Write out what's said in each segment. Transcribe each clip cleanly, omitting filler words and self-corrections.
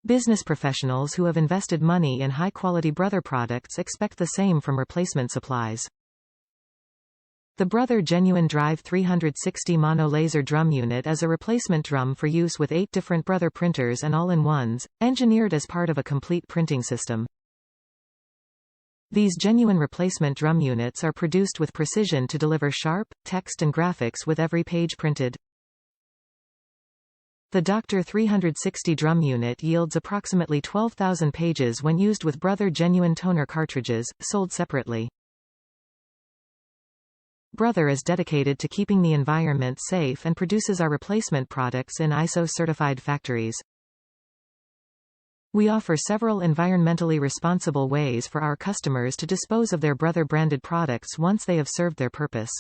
Business professionals who have invested money in high-quality Brother products expect the same from replacement supplies. The Brother Genuine Drive 360 Mono Laser Drum Unit is a replacement drum for use with 8 different Brother printers and all-in-ones, engineered as part of a complete printing system. These genuine replacement drum units are produced with precision to deliver sharp, text and graphics with every page printed. The DR360 Drum Unit yields approximately 12,000 pages when used with Brother Genuine Toner cartridges, sold separately. Brother is dedicated to keeping the environment safe and produces our replacement products in ISO-certified factories. We offer several environmentally responsible ways for our customers to dispose of their Brother-branded products once they have served their purpose.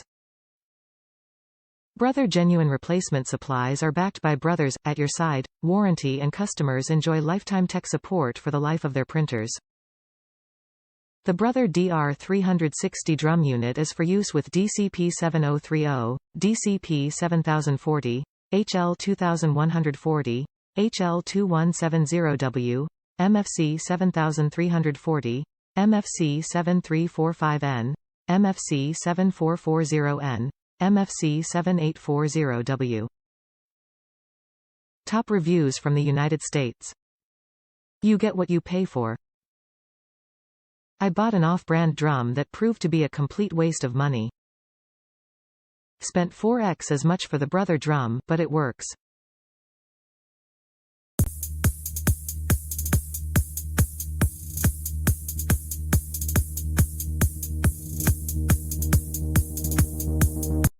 Brother Genuine replacement supplies are backed by Brother's At Your Side warranty, and customers enjoy lifetime tech support for the life of their printers. The Brother DR360 Drum Unit is for use with DCP 7030, DCP 7040, HL 2140, HL 2170W, MFC 7340, MFC 7345N, MFC 7440N, MFC 7840W. Top reviews from the United States. You get what you pay for. I bought an off-brand drum that proved to be a complete waste of money. Spent 4x as much for the Brother drum, but it works.